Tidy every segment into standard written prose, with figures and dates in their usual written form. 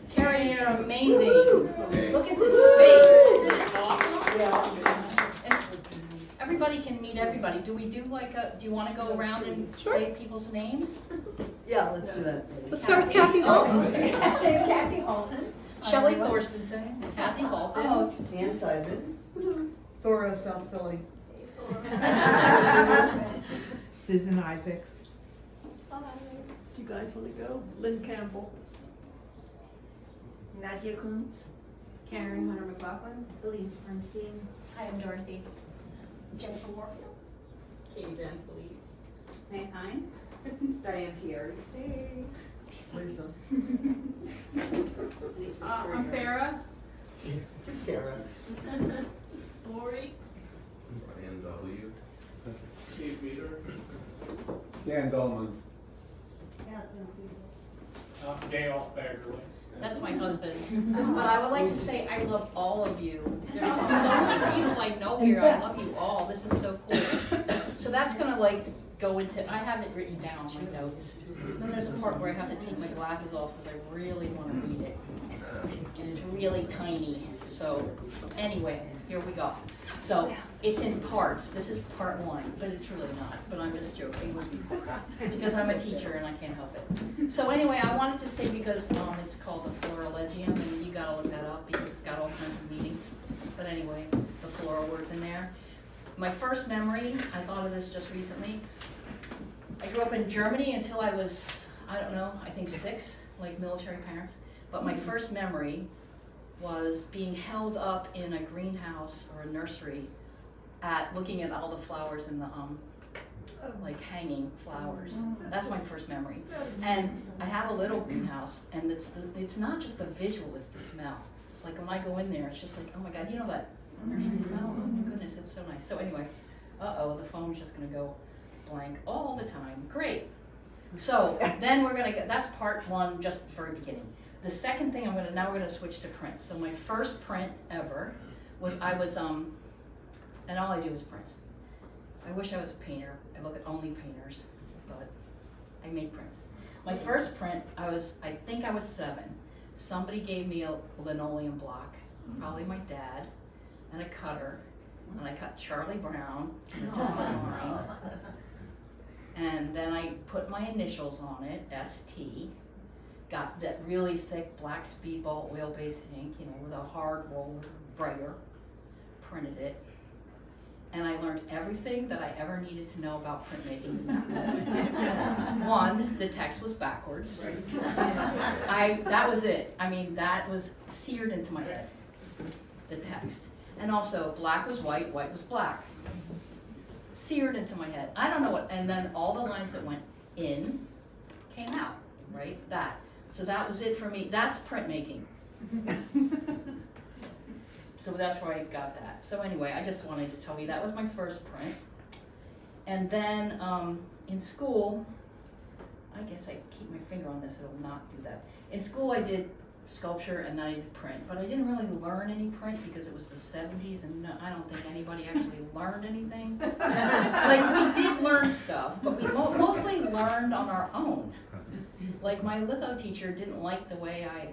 Terry, you're amazing. Look at this space. Isn't it awesome? Yeah. Everybody can meet everybody. Do we do like a, do you want to go around and say people's names? Yeah, let's do that. Let's start with Kathy Holton. Kathy Holton. Shelley Thorstensen, Kathy Walton. Ann Simon. Thora, South Philly. Susan Isaacs. Do you guys want to go? Lynn Campbell. Nadia Kunz. Karen Hunter McLaughlin. Elise Bernstein. Hi, I'm Dorothy. Jennifer Warfield. Katie Van Fleet. May Fine. Diane Pierre. Hey. Lisa. I'm Sarah. Just Sarah. Lori. Brian W. Steve Meter. Dan Dolan. Dale Baggerly. That's my husband. But I would like to say I love all of you. There's so many people I know here. I love you all. This is so cool. So that's gonna like go into, I have it written down on my notes. Then there's a part where I have to take my glasses off because I really want to read it. And it's really tiny. So anyway, here we go. So it's in parts. This is part one, but it's really not. But I'm just joking because I'm a teacher and I can't help it. So anyway, I wanted to say because it's called the florilegium, and you gotta look that up because it's got all kinds of meanings. But anyway, the floral words in there. My first memory, I thought of this just recently. I grew up in Germany until I was, I don't know, I think 6, like military parents. But my first memory was being held up in a greenhouse or a nursery at looking at all the flowers in the like hanging flowers. That's my first memory. And I have a little greenhouse, and it's not just the visual, it's the smell. Like when I go in there, it's just like, oh my God, you know that nursery smell? Oh my goodness, it's so nice. So anyway, the phone's just gonna go blank all the time. Great. So then we're gonna get, that's part one, just the very beginning. The second thing now we're gonna switch to prints. So my first print ever was, and all I do is print. I wish I was a painter. I look at only painters, but I make prints. My first print, I think I was 7. Somebody gave me a linoleum block, probably my dad, and a cutter, and I cut Charlie Brown, just the line. And then I put my initials on it, ST, got that really thick black speedball oil-based ink, with a hard roller brayer, printed it, and I learned everything that I ever needed to know about printmaking. One, the text was backwards. That was it. I mean, that was seared into my head, the text. And also, black was white, white was black. Seared into my head. I don't know what, and then all the lines that went in came out, right? So that was it for me. That's printmaking. So that's where I got that. So anyway, I just wanted to tell you that was my first print. And then in school, I guess I keep my finger on this, it'll not do that. In school I did sculpture and then I did print, but I didn't really learn any print because it was the 70s and I don't think anybody actually learned anything. Like we did learn stuff, but we mostly learned on our own. Like my litho teacher didn't like the way I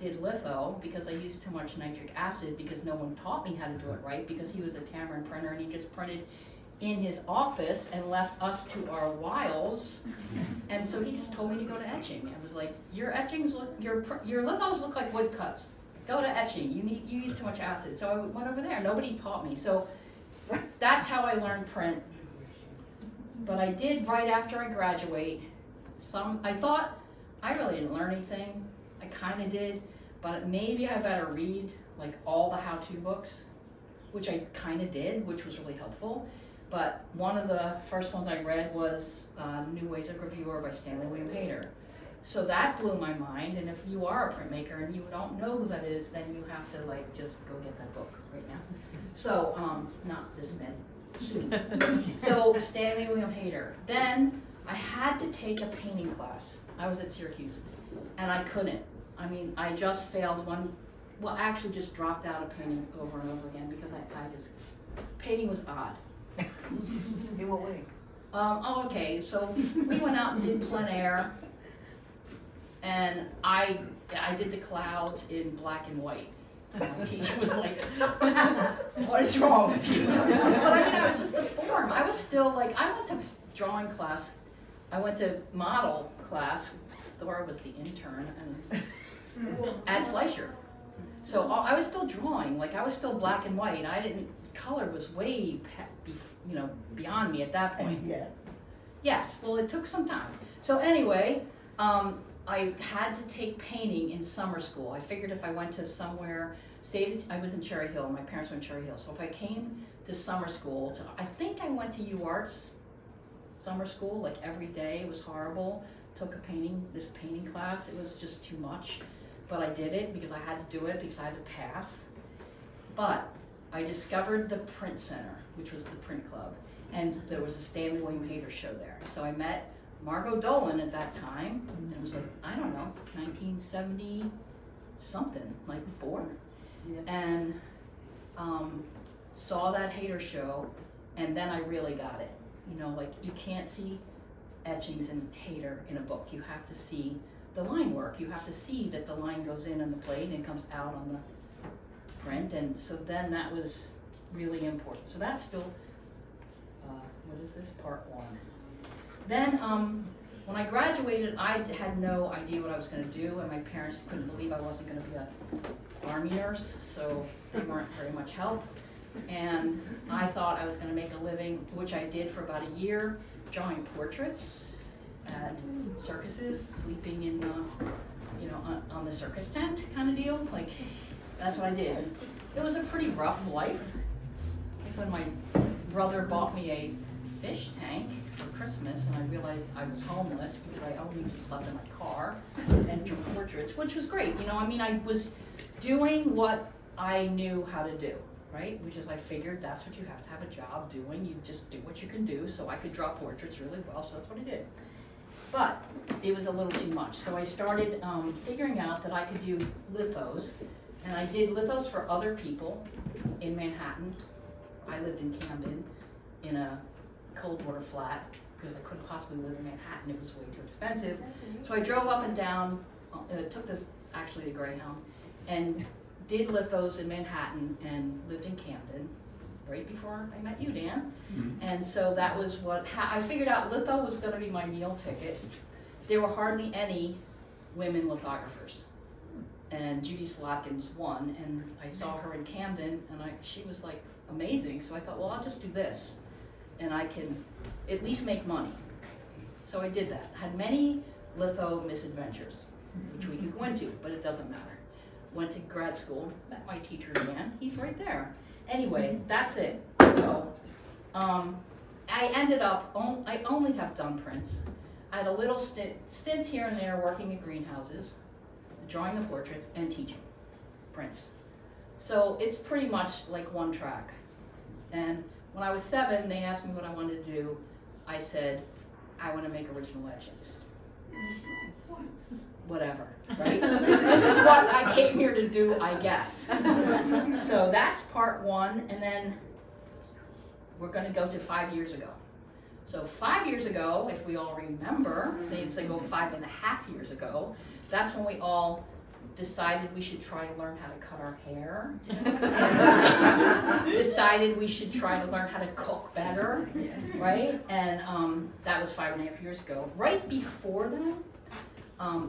did litho because I used too much nitric acid because no one taught me how to do it right because he was a Tamron printer and he just printed in his office and left us to our wiles. And so he just told me to go to etching. I was like, your etchings look, your lithos look like woodcuts. Go to etching. You use too much acid. So I went over there. Nobody taught me. So that's how I learned print. But I did right after I graduate. I thought I really didn't learn anything. I kind of did, but maybe I better read like all the how-to books, which I kind of did, which was really helpful. But one of the first ones I read was New Ways of Gravure by Stanley William Hayter. So that blew my mind, and if you are a printmaker and you don't know who that is, then you have to like just go get that book right now. So, not this minute, soon. So Stanley William Hayter. Then I had to take a painting class. I was at Syracuse, and I couldn't. I mean, I just failed I actually just dropped out of painting over and over again because painting was odd. In what way? Okay, so we went out and did plein air, and I I did the clouds in black and white. My teacher was like, what is wrong with you? But I mean, I was just the form. I was still like, I went to drawing class. I went to model class. Laura was the intern and at Fleischer. So I was still drawing, like I was still black and white. Color was way, beyond me at that point. Yeah. Yes, well, it took some time. So anyway, I had to take painting in summer school. I figured if I went to somewhere, I was in Cherry Hill, my parents were in Cherry Hill. So if I came to summer school, I think I went to UArts summer school, like every day. It was horrible. Took this painting class. It was just too much. But I did it because I had to do it because I had to pass. But I discovered the Print Center, which was the print club. And there was a Stanley William Hayter show there. So I met Margot Dolan at that time, and it was like, I don't know, 1970 something, like 4. Yeah. And saw that Hayter show, and then I really got it. Like you can't see etchings in Hayter in a book. You have to see the line work. You have to see that the line goes in on the plate and comes out on the print. And so then that was really important. So that's still, what is this, part 1. Then when I graduated, I had no idea what I was going to do, and my parents couldn't believe I wasn't going to be an army nurse, so they weren't very much help. And I thought I was going to make a living, which I did for about a year, drawing portraits at circuses, sleeping in, on the circus tent kind of deal. Like, that's what I did. It was a pretty rough life. Like when my brother bought me a fish tank for Christmas, and I realized I was homeless because I only just slept in my car and drew portraits, which was great. I was doing what I knew how to do, right? Which is I figured that's what you have to have a job doing. You just do what you can do. So I could draw portraits really well, so that's what I did. But it was a little too much. So I started figuring out that I could do lithos, and I did lithos for other people in Manhattan. I lived in Camden in a cold water flat because I couldn't possibly live in Manhattan. It was way too expensive. So I drove up and down, took this, actually a Greyhound, and did lithos in Manhattan and lived in Camden right before I met you, Dan. And so that was I figured out litho was going to be my meal ticket. There were hardly any women lithographers. And Judy Slotkin was one, and I saw her in Camden, and she was like amazing. So I thought, well, I'll just do this, and I can at least make money. So I did that. Had many litho misadventures, which we could go into, but it doesn't matter. Went to grad school, met my teacher again. He's right there. Anyway, that's it. So I ended up, I only have done prints. I had a little stints here and there working in greenhouses, drawing the portraits, and teaching prints. So it's pretty much like one track. And when I was 7, they asked me what I wanted to do. I said, I want to make original etchings. Whatever, right? This is what I came here to do, I guess. So that's part 1, and then we're going to go to 5 years ago. So 5 years ago, if we all remember, they say go 5.5 years ago, that's when we all decided we should try to learn how to cut our hair. Decided we should try to learn how to cook better, right? And that was 5.5 years ago. Right before that,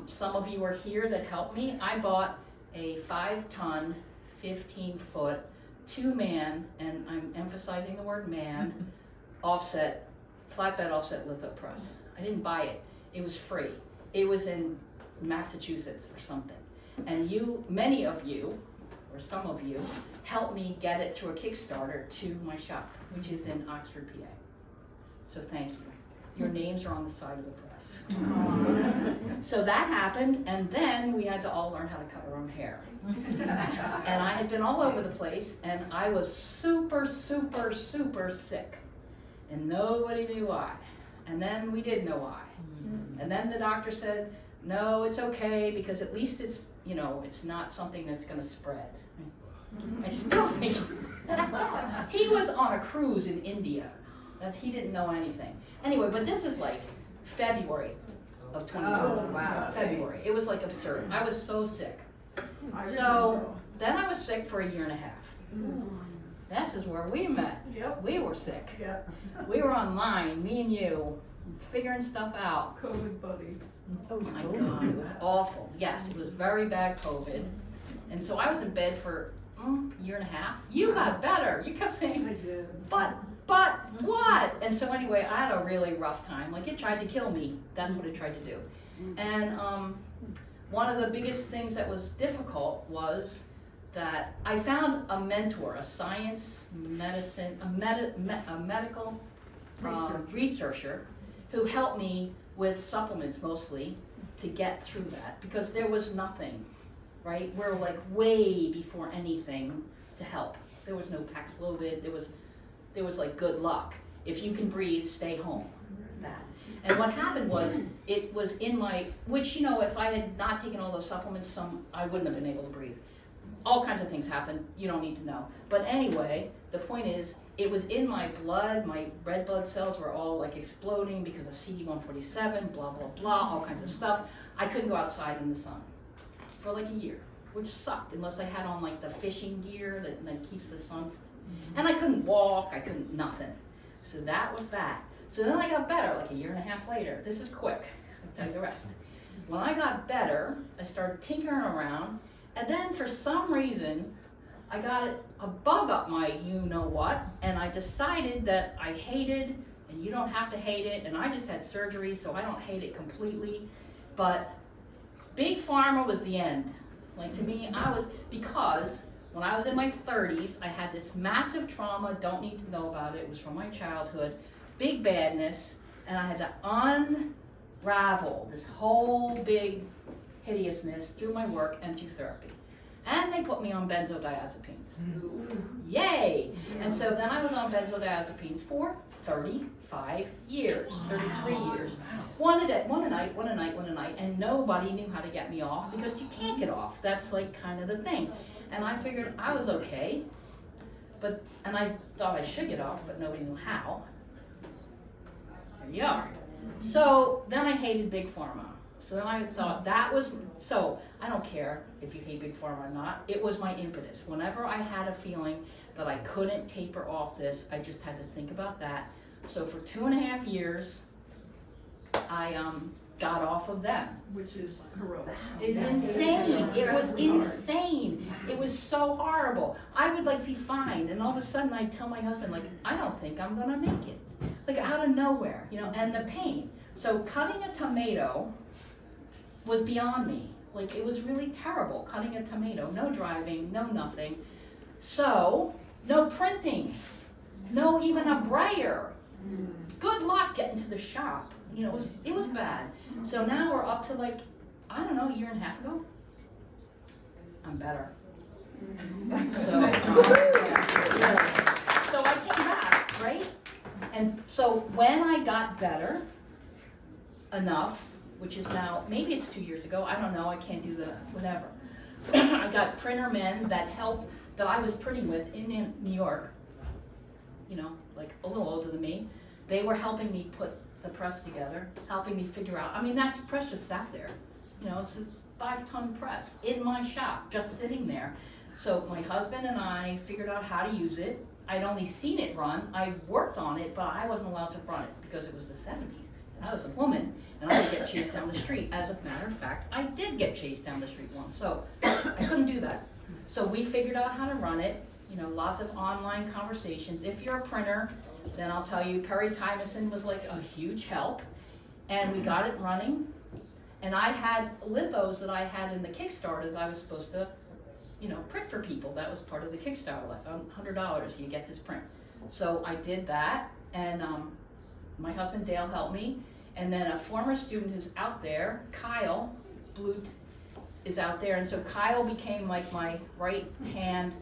some of you are here that helped me. I bought a 5-ton, 15-foot, 2-man, and I'm emphasizing the word man, flatbed offset litho press. I didn't buy it. It was free. It was in Massachusetts or something. And many of you, or some of you, helped me get it through a Kickstarter to my shop, which is in Oxford, PA. So thank you. Your names are on the side of the press. So that happened, and then we had to all learn how to cut our own hair. And I had been all over the place, and I was super, super, super sick. And nobody knew why. And then we did know why. And then the doctor said, no, it's okay, because at least it's, it's not something that's going to spread. I still think he was on a cruise in India. He didn't know anything. Anyway, but this is like February. of 2020. Oh, wow. February. It was like absurd. I was so sick. I So then I was sick for a year and a half. This is where we met. Yep. We were sick. Yeah. We were online, me and you, figuring stuff out. COVID buddies. That was Oh my cool. God, it was awful. Yes, it was very bad COVID. And so I was in bed for a year and a half. You got better. You kept saying, I did. but what? And so anyway, I had a really rough time. Like it tried to kill me. That's what it tried to do. And one of the biggest things that was difficult was that I found a mentor, a science, medicine, a medical researcher who helped me with supplements mostly to get through that because there was nothing, right? We're like way before anything to help. There was no Paxlovid, there was like good luck. If you can breathe, stay home, that. And what happened was, it was in my, which, you know, if I had not taken all those supplements, I wouldn't have been able to breathe. All kinds of things happen, you don't need to know. But anyway, the point is, it was in my blood, my red blood cells were all like exploding because of CD147, blah, blah, blah, all kinds of stuff. I couldn't go outside in the sun for like a year, which sucked, unless I had on like the fishing gear that keeps the sun. And I couldn't walk, I couldn't, nothing. So that was that. So then I got better, like a year and a half later. This is quick, I'll tell you the rest. When I got better, I started tinkering around, and then for some reason, I got a bug up my you-know-what, and I decided that I hated, and you don't have to hate it, and I just had surgery, so I don't hate it completely, but Big Pharma was the end. Like to me, because when I was in my 30s, I had this massive trauma, don't need to know about it, it was from my childhood, big badness, and I had to unravel this whole big hideousness through my work and through therapy. And they put me on benzodiazepines. Yay! And so then I was on benzodiazepines for 35 years, 33 years. One a night, and nobody knew how to get me off because you can't get off. That's like kind of the thing. And I figured I was okay, and I thought I should get off, but nobody knew how. Here you are. So then I hated Big Pharma. So then I thought so I don't care if you hate Big Pharma or not, it was my impetus. Whenever I had a feeling that I couldn't taper off this, I just had to think about that. So for 2.5 years, I got off of them. Which is heroic. It's insane. It was insane. It was so horrible. I would like be fine, and all of a sudden I'd tell my husband, like, I don't think I'm gonna make it. Like out of nowhere, you know, and the pain. So cutting a tomato was beyond me. Like it was really terrible, cutting a tomato, no driving, no nothing. So, no printing, no even a brayer. Good luck getting to the shop. You know, it was bad. So now we're up to like, I don't know, a year and a half ago. I'm better. So, so I came back, right? And so when I got better enough, which is now, maybe it's 2 years ago, I don't know, I can't do the whatever. I got printer men that I was printing with in New York, you know, like a little older than me. They were helping me put the press together, helping me figure out, I mean, that press just sat there. You know, it's a 5-ton press in my shop, just sitting there. So my husband and I figured out how to use it. I'd only seen it run, I worked on it, but I wasn't allowed to run it because it was the 70s. I was a woman, and I would get chased down the street. As a matter of fact, I did get chased down the street once, so I couldn't do that. So we figured out how to run it, you know, lots of online conversations. If you're a printer, then I'll tell you, Perry Tymason was like a huge help, and we got it running. And I had lithos that I had in the Kickstarter that I was supposed to, you know, print for people. That was part of the Kickstarter, like $100, you get this print. So I did that, and my husband Dale helped me. And then a former student who's out there, Kyle, is out there. And so Kyle became like my right hand,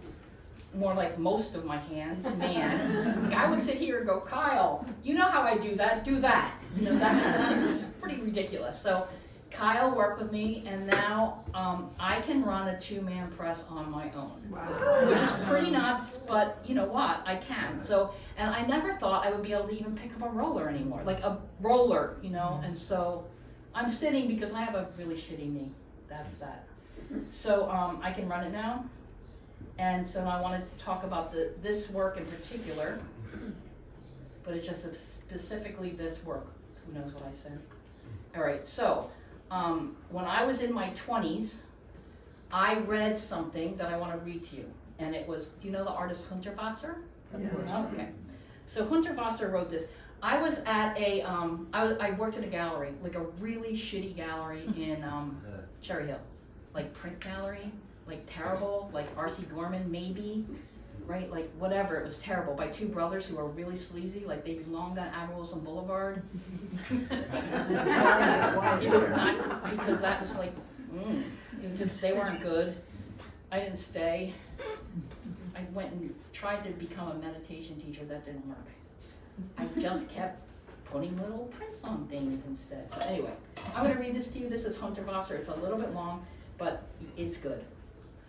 more like most of my hands, man. Like I would sit here and go, Kyle, you know how I do that, do that. You know, that kind of thing. It's pretty ridiculous. So Kyle worked with me, and now I can run a 2-man press on my own. Wow. Which is pretty nuts, but you know what, I can. So, and I never thought I would be able to even pick up a roller anymore, like a roller, you know, and so I'm sitting because I have a really shitty knee. That's that. So I can run it now. And so I wanted to talk about this work in particular, but it's just specifically this work. Who knows what I said? All right, so when I was in my 20s, I read something that I want to read to you. And it was, do you know the artist Hundertwasser? Yeah. Okay. So Hundertwasser wrote this. I was at I worked at a gallery, like a really shitty gallery in Cherry Hill. Like print gallery, like terrible, like R.C. Gorman maybe, right? Like whatever, it was terrible, by two brothers who were really sleazy, like they belonged on Wilson Boulevard. It was not, because that was like, it was just, they weren't good. I didn't stay. I went and tried to become a meditation teacher, that didn't work. I just kept putting little prints on things instead. So anyway, I'm gonna read this to you. This is Hundertwasser. It's a little bit long, but it's good.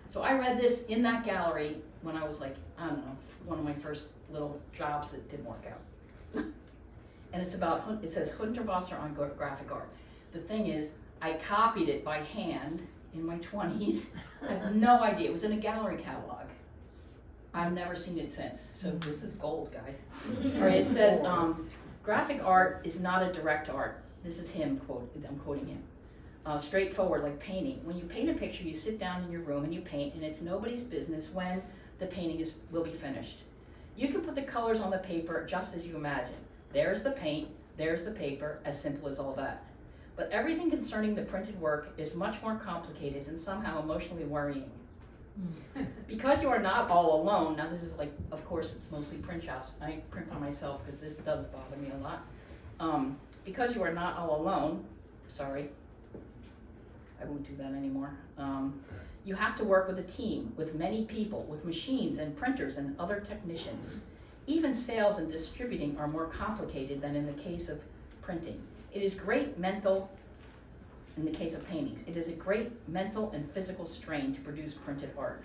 So I read this in that gallery when I was like, I don't know, one of my first little jobs that didn't work out. And it's about, it says Hundertwasser on graphic art. The thing is, I copied it by hand in my 20s. I have no idea. It was in a gallery catalog. I've never seen it since. So this is gold, guys. All right, it says, graphic art is not a direct art. This is him, I'm quoting him. Straightforward, like painting. When you paint a picture, you sit down in your room and you paint, and it's nobody's business when the painting will be finished. You can put the colors on the paper just as you imagine. There's the paint, there's the paper, as simple as all that. But everything concerning the printed work is much more complicated and somehow emotionally worrying. Because you are not all alone, now this is like, of course it's mostly print shops. I print by myself because this does bother me a lot. Because you are not all alone, sorry, I won't do that anymore. You have to work with a team, with many people, with machines and printers and other technicians. Even sales and distributing are more complicated than in the case of printing. It is great mental, in the case of paintings, it is a great mental and physical strain to produce printed art.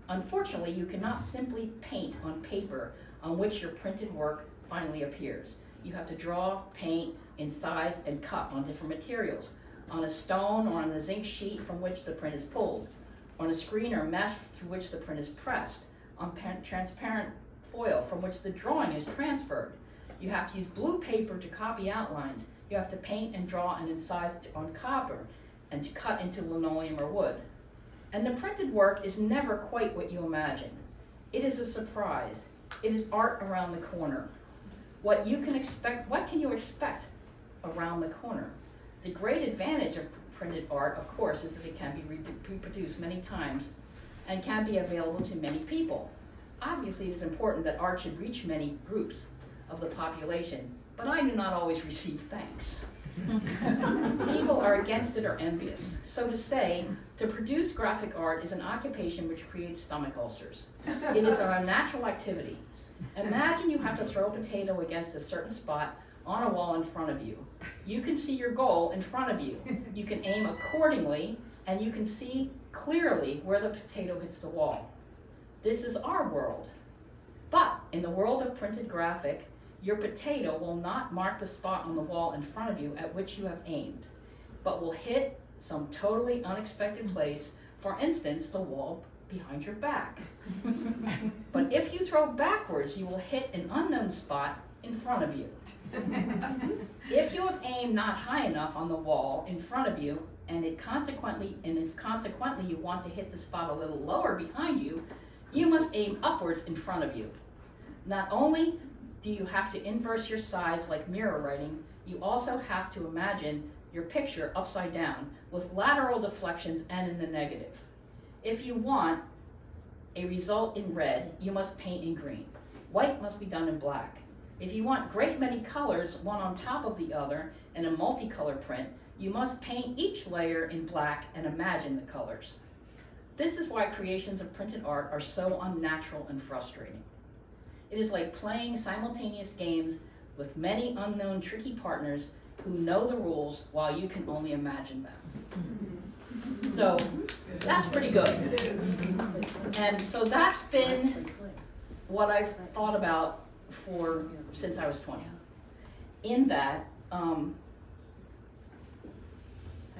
Unfortunately, you cannot simply paint on paper on which your printed work finally appears. You have to draw, paint, incise, and cut on different materials, on a stone or on the zinc sheet from which the print is pulled, on a screen or mesh through which the print is pressed, on transparent foil from which the drawing is transferred. You have to use blue paper to copy outlines. You have to paint and draw and incise on copper and to cut into linoleum or wood. And the printed work is never quite what you imagine. It is a surprise. It is art around the corner. What can you expect around the corner? The great advantage of printed art, of course, is that it can be reproduced many times and can be available to many people. Obviously, it is important that art should reach many groups of the population, but I do not always receive thanks. People are against it or envious. So to say, to produce graphic art is an occupation which creates stomach ulcers. It is an unnatural activity. Imagine you have to throw a potato against a certain spot on a wall in front of you. You can see your goal in front of you. You can aim accordingly, and you can see clearly where the potato hits the wall. This is our world. But in the world of printed graphic, your potato will not mark the spot on the wall in front of you at which you have aimed, but will hit some totally unexpected place, for instance, the wall behind your back. But if you throw backwards, you will hit an unknown spot in front of you. If you have aimed not high enough on the wall in front of you, and if consequently you want to hit the spot a little lower behind you, you must aim upwards in front of you. Not only do you have to inverse your sides like mirror writing, you also have to imagine your picture upside down with lateral deflections and in the negative. If you want a result in red, you must paint in green. White must be done in black. If you want great many colors, one on top of the other, in a multicolor print, you must paint each layer in black and imagine the colors. This is why creations of printed art are so unnatural and frustrating. It is like playing simultaneous games with many unknown tricky partners who know the rules while you can only imagine them. So that's pretty good. And so that's been what I've thought about since I was 20. In that,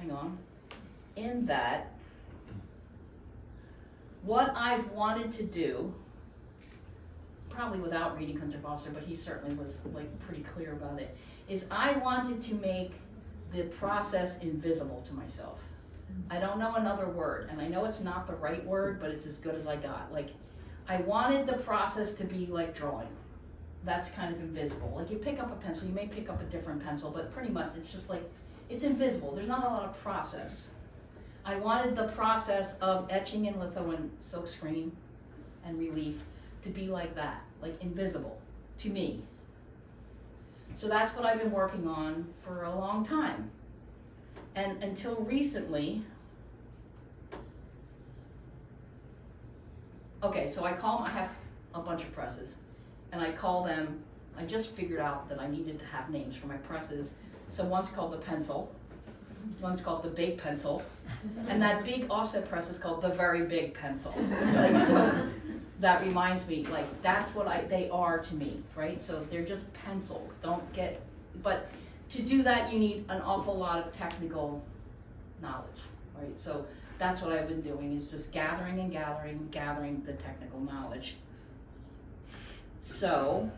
hang on, in that what I've wanted to do, probably without reading Kunterwasser, but he certainly was like pretty clear about it, is I wanted to make the process invisible to myself. I don't know another word, and I know it's not the right word, but it's as good as I got. Like, I wanted the process to be like drawing. That's kind of invisible. Like, you pick up a pencil, you may pick up a different pencil, but pretty much it's just like, it's invisible. There's not a lot of process. I wanted the process of etching and litho and silkscreen and relief to be like that, like invisible to me. So that's what I've been working on for a long time. And until recently, okay, so I have a bunch of presses, and I call them, I just figured out that I needed to have names for my presses. So one's called the pencil, one's called the big pencil, and that big offset press is called the very big pencil. Like, so that reminds me, like, that's what they are to me, right? So they're just pencils, but to do that you need an awful lot of technical knowledge, right? So that's what I've been doing, is just gathering the technical knowledge. So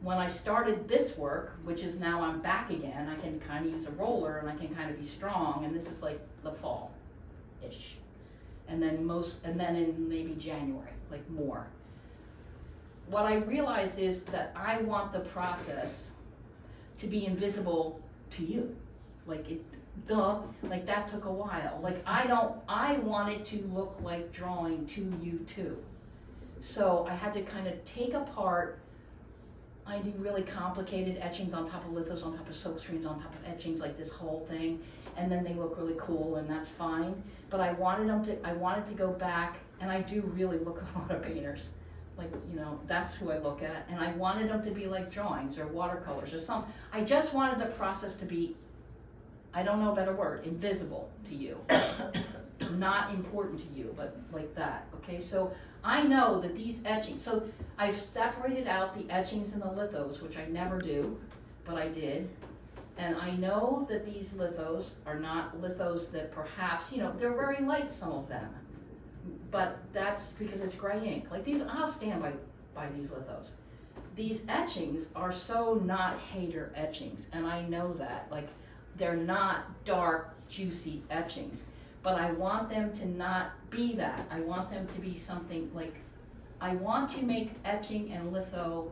when I started this work, which is now I'm back again, I can kind of use a roller and I can kind of be strong, and this is like the fall-ish. And then in maybe January, like more. What I realized is that I want the process to be invisible to you. Like like that took a while. Like I want it to look like drawing to you too. So I had to kind of take apart, I do really complicated etchings on top of lithos, on top of silkscreens, on top of etchings, like this whole thing, and then they look really cool, and that's fine. But I wanted to go back, and I do really look at a lot of painters. Like, you know, that's who I look at, and I wanted them to be like drawings or watercolors or something. I just wanted the process to be, I don't know a better word, invisible to you. Not important to you, but like that, okay? So I know that these etchings, so I've separated out the etchings and the lithos, which I never do, but I did. And I know that these lithos are not lithos that perhaps, you know, they're very light, some of them. But that's because it's gray ink. Like these, I'll stand by these lithos. These etchings are so not hater etchings, and I know that. Like, they're not dark, juicy etchings. But I want them to not be that. I want them to be something like, I want to make etching and litho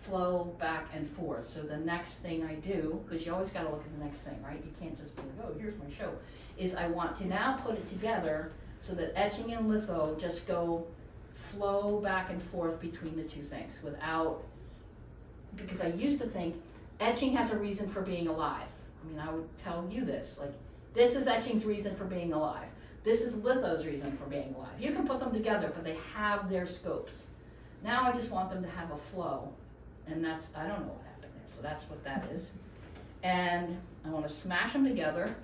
flow back and forth. So the next thing I do, because you always got to look at the next thing, right? You can't just be like, oh, here's my show. Is I want to now put it together so that etching and litho just flow back and forth between the two things without, because I used to think etching has a reason for being alive. I mean, I would tell you this, like, this is etching's reason for being alive. This is litho's reason for being alive. You can put them together, but they have their scopes. Now I just want them to have a flow, and that's, I don't know what happened there, so that's what that is. And I want to smash them together,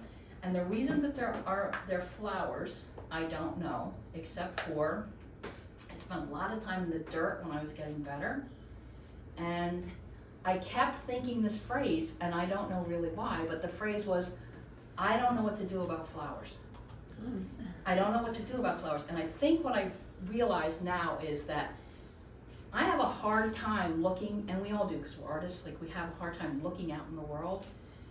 and the reason that they're flowers, I don't know, except for I spent a lot of time in the dirt when I was getting better, and I kept thinking this phrase, and I don't know really why, but the phrase was, I don't know what to do about flowers. I don't know what to do about flowers. And I think what I've realized now is that I have a hard time looking, and we all do because we're artists, like we have a hard time looking out in the world.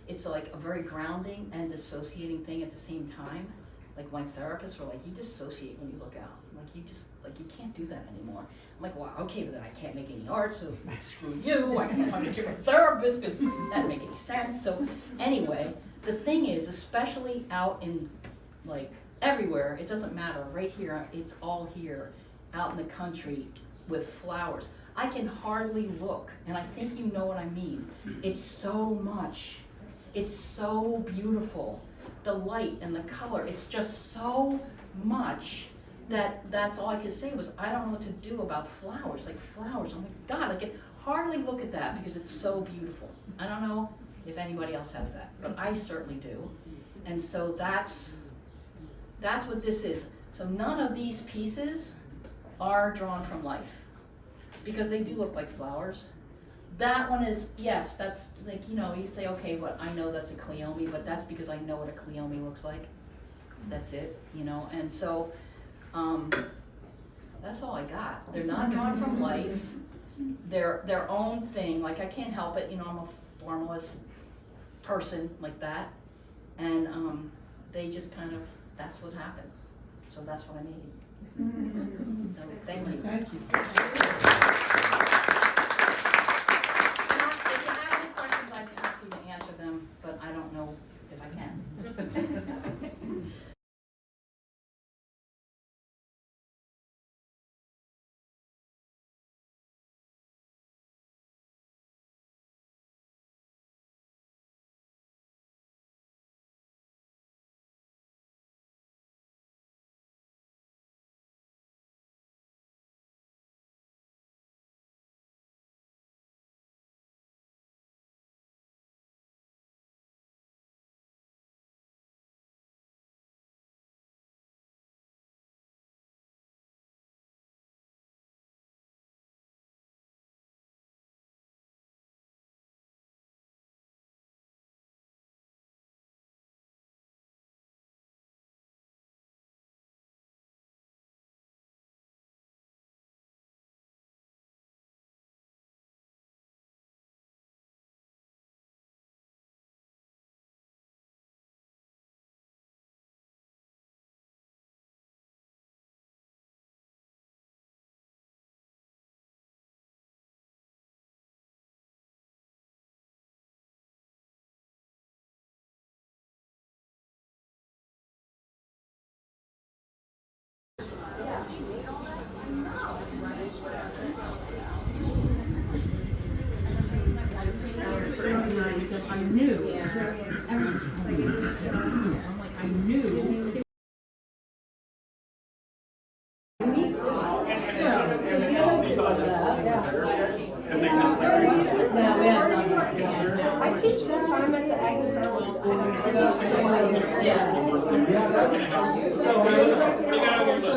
It's like a very grounding and dissociating thing at the same time. Like my therapists were like, you dissociate when you look out. Like you can't do that anymore. I'm like, well, okay, but then I can't make any art, so screw you. I gotta find a different therapist because that doesn't make any sense. So anyway, the thing is, especially out in like everywhere, it doesn't matter, right here, it's all here, out in the country with flowers. I can hardly look, and I think you know what I mean. It's so much. It's so beautiful. The light and the color, it's just so much that's all I could say was, I don't know what to do about flowers. Like flowers, oh my God, I can hardly look at that because it's so beautiful. I don't know if anybody else has that, but I certainly do. And so that's what this is. So none of these pieces are drawn from life because they do look like flowers, that one is, yes, that's like, you know, you'd say, okay, what, I know that's a Cleome, but that's because I know what a Cleome looks like. That's it, you know, and so, that's all I got. They're not drawn from life. They're their own thing. Like, I can't help it, you know, I'm a formalist person like that. And they just kind of, that's what happened. So that's what I made. So, thank you. Thank you. If you have any questions, I'd be happy to answer them, but I don't know if I can. I knew. I'm like, I knew. I teach full time at the Agnes Arnold School. I teach for 20 years. So, what do you got on your list?